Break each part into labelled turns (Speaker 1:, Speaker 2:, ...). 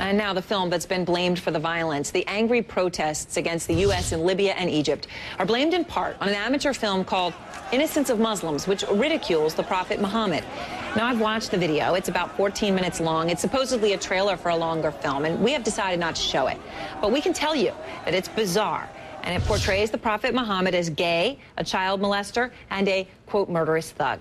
Speaker 1: And now the film that's been blamed for the violence. The angry protests against the U.S. in Libya and Egypt are blamed in part on an amateur film called Innocence of Muslims, which ridicules the Prophet Muhammad. Now, I've watched the video. It's about 14 minutes long. It's supposedly a trailer for a longer film, and we have decided not to show it. But we can tell you that it's bizarre, and it portrays the Prophet Muhammad as gay, a child molester, and a, quote, murderous thug.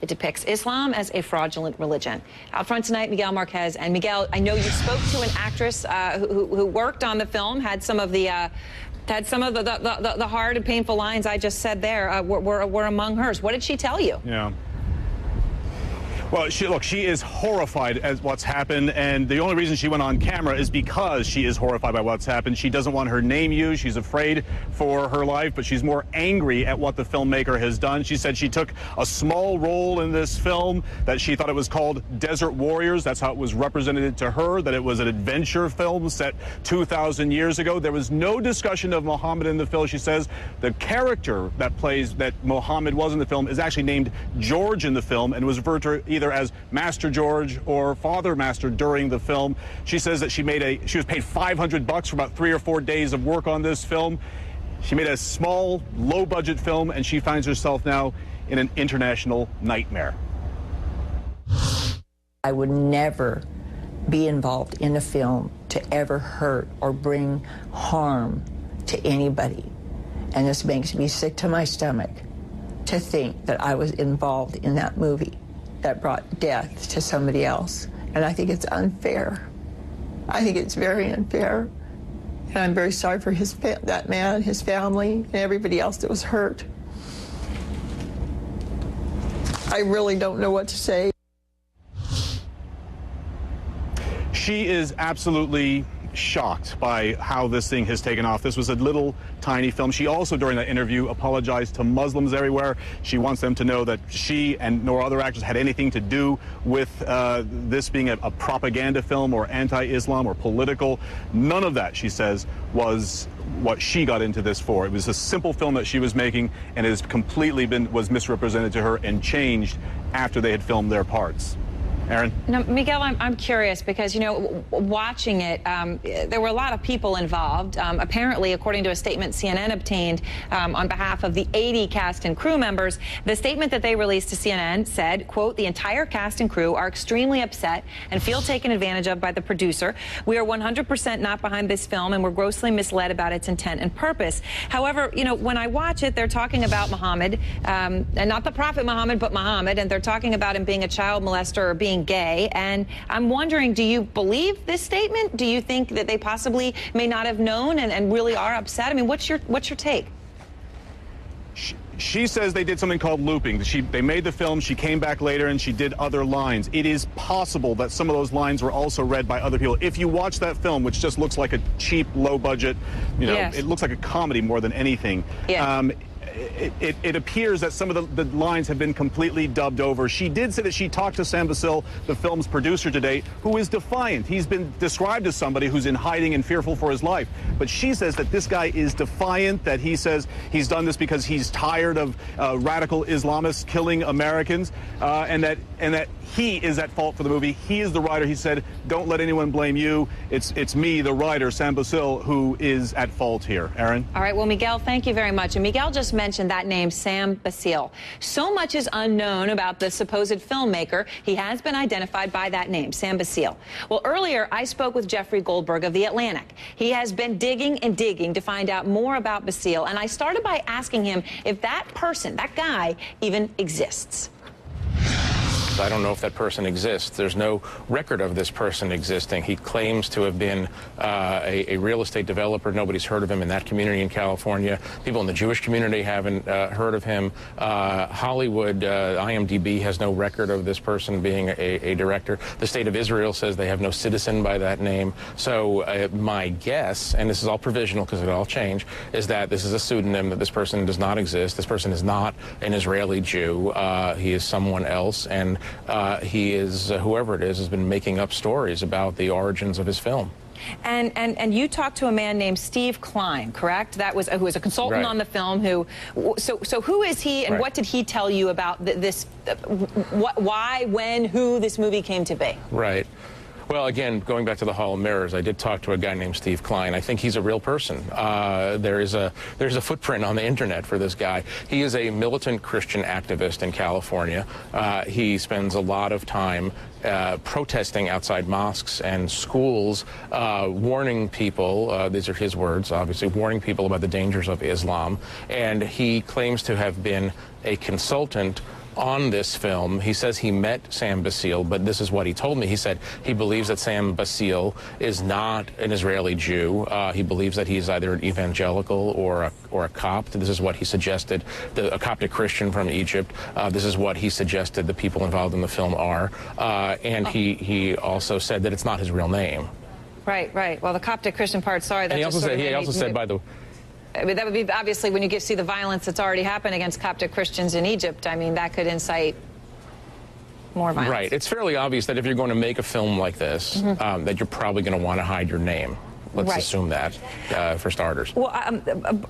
Speaker 1: It depicts Islam as a fraudulent religion. Out front tonight, Miguel Marquez. And Miguel, I know you spoke to an actress who worked on the film, had some of the hard and painful lines I just said there were among hers. What did she tell you?
Speaker 2: Yeah. Well, she is horrified at what's happened, and the only reason she went on camera is because she is horrified by what's happened. She doesn't want her name used. She's afraid for her life, but she's more angry at what the filmmaker has done. She said she took a small role in this film, that she thought it was called Desert Warriors. That's how it was represented to her, that it was an adventure film set 2,000 years ago. There was no discussion of Muhammad in the film. She says the character that Muhammad was in the film is actually named George in the film and was referred to either as Master George or Father Master during the film. She says that she was paid $500 for about 3 or 4 days of work on this film. She made a small, low-budget film, and she finds herself now in an international nightmare.
Speaker 3: I would never be involved in a film to ever hurt or bring harm to anybody. And this makes me sick to my stomach to think that I was involved in that movie that brought death to somebody else. And I think it's unfair. I think it's very unfair. And I'm very sorry for that man, his family, and everybody else that was hurt. I really don't know what to say.
Speaker 2: She is absolutely shocked by how this thing has taken off. This was a little tiny film. She also, during that interview, apologized to Muslims everywhere. She wants them to know that she and no other actors had anything to do with this being a propaganda film or anti-Islam or political. None of that, she says, was what she got into this for. It was a simple film that she was making, and it has completely was misrepresented to her and changed after they had filmed their parts. Aaron?
Speaker 1: Now, Miguel, I'm curious because, you know, watching it, there were a lot of people involved. Apparently, according to a statement CNN obtained on behalf of the 80 cast and crew members, the statement that they released to CNN said, quote, "The entire cast and crew are extremely upset and feel taken advantage of by the producer. We are 100% not behind this film, and we're grossly misled about its intent and purpose." However, you know, when I watch it, they're talking about Muhammad, and not the Prophet Muhammad, but Muhammad, and they're talking about him being a child molester or being gay. And I'm wondering, do you believe this statement? Do you think that they possibly may not have known and really are upset? I mean, what's your take?
Speaker 2: She says they did something called looping. They made the film, she came back later, and she did other lines. It is possible that some of those lines were also read by other people. If you watch that film, which just looks like a cheap, low-budget, you know, yes, it looks like a comedy more than anything. Yeah. It appears that some of the lines have been completely dubbed over. She did say that she talked to Sam Basile, the film's producer today, who is defiant. He's been described as somebody who's in hiding and fearful for his life. But she says that this guy is defiant, that he says he's done this because he's tired of radical Islamists killing Americans, and that he is at fault for the movie. He is the writer. He said, "Don't let anyone blame you. It's me, the writer, Sam Basile, who is at fault here." Aaron?
Speaker 1: All right. Well, Miguel, thank you very much. And Miguel just mentioned that name, Sam Basile. So much is unknown about the supposed filmmaker. He has been identified by that name, Sam Basile. Well, earlier I spoke with Jeffrey Goldberg of The Atlantic. He has been digging and digging to find out more about Basile, and I started by asking him if that person, that guy, even exists.
Speaker 4: I don't know if that person exists. There's no record of this person existing. He claims to have been a real estate developer. Nobody's heard of him in that community in California. People in the Jewish community haven't heard of him. Hollywood, IMDb has no record of this person being a director. The state of Israel says they have no citizen by that name. So my guess, and this is all provisional because it all change, is that this is a pseudonym, that this person does not exist. This person is not an Israeli Jew. He is someone else, and he is, whoever it is, has been making up stories about the origins of his film.
Speaker 1: And you talked to a man named Steve Klein, correct? That was who was a consultant on the film. So who is he, and what did he tell you about this? Why, when, who this movie came to be?
Speaker 4: Right. Well, again, going back to the Hall of Mirrors, I did talk to a guy named Steve Klein. I think he's a real person. There's a footprint on the internet for this guy. He is a militant Christian activist in California. He spends a lot of time protesting outside mosques and schools, warning people, these are his words, obviously, warning people about the dangers of Islam. And he claims to have been a consultant on this film. He says he met Sam Basile, but this is what he told me. He said he believes that Sam Basile is not an Israeli Jew. He believes that he's either an evangelical or a Copt. This is what he suggested, a Coptic Christian from Egypt. This is what he suggested the people involved in the film are. And he also said that it's not his real name.
Speaker 1: Right, right. Well, the Coptic Christian part, sorry.
Speaker 4: That he also said, by the way,
Speaker 1: I mean, that would be obviously when you see the violence that's already happened against Coptic Christians in Egypt. I mean, that could incite more violence.
Speaker 4: Right. It's fairly obvious that if you're going to make a film like this, that you're probably going to want to hide your name. Let's assume that, for starters.
Speaker 1: Well,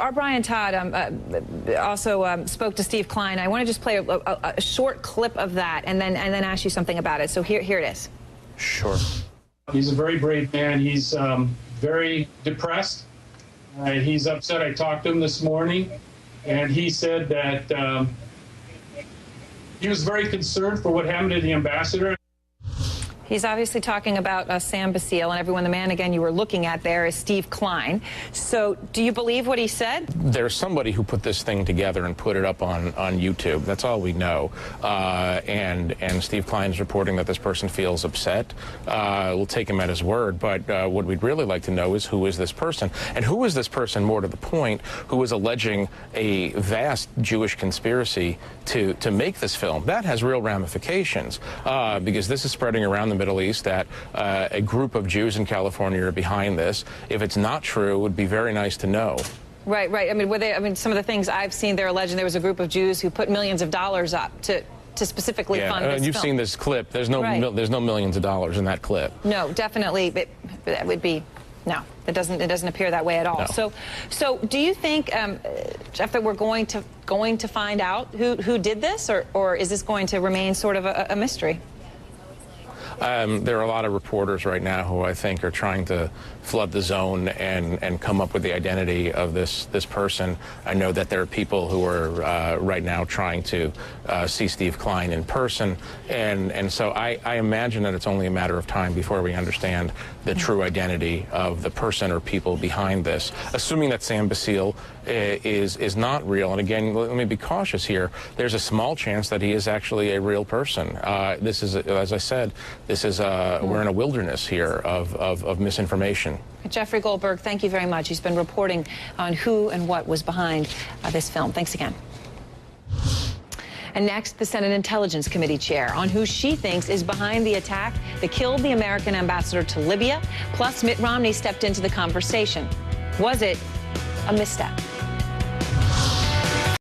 Speaker 1: our Brian Todd also spoke to Steve Klein. I want to just play a short clip of that and then ask you something about it. So here it is.
Speaker 4: Sure.
Speaker 5: He's a very brave man. He's very depressed. He's upset. I talked to him this morning, and he said that he was very concerned for what happened to the ambassador.
Speaker 1: He's obviously talking about Sam Basile and everyone. The man, again, you were looking at there is Steve Klein. So do you believe what he said? There's
Speaker 4: somebody who put this thing together and put it up on YouTube. That's all we know. And Steve Klein is reporting that this person feels upset. We'll take him at his word. But what we'd really like to know is who is this person? And who is this person, more to the point, who is alleging a vast Jewish conspiracy to make this film? That has real ramifications because this is spreading around the Middle East that a group of Jews in California are behind this. If it's not true, it would be very nice to know.
Speaker 1: Right, right. I mean, some of the things I've seen, they're alleging there was a group of Jews who put millions of dollars up to specifically fund this film.
Speaker 4: You've seen this clip. There's no millions of dollars in that clip.
Speaker 1: No, definitely. That would be. No, it doesn't appear that way at all.
Speaker 4: No.
Speaker 1: So do you think, Jeff, that we're going to find out who did this, or is this going to remain sort of a mystery?
Speaker 4: There are a lot of reporters right now who I think are trying to flood the zone and come up with the identity of this person. I know that there are people who are right now trying to see Steve Klein in person, and so I imagine that it's only a matter of time before we understand the true identity of the person or people behind this. Assuming that Sam Basile is not real, and again, let me be cautious here, there's a small chance that he is actually a real person. This is, as I said, this is we're in a wilderness here of misinformation.
Speaker 1: Jeffrey Goldberg, thank you very much. He's been reporting on who and what was behind this film. Thanks again. And next, the Senate Intelligence Committee chair on who she thinks is behind the attack that killed the American ambassador to Libya. Plus, Mitt Romney stepped into the conversation. Was it a misstep?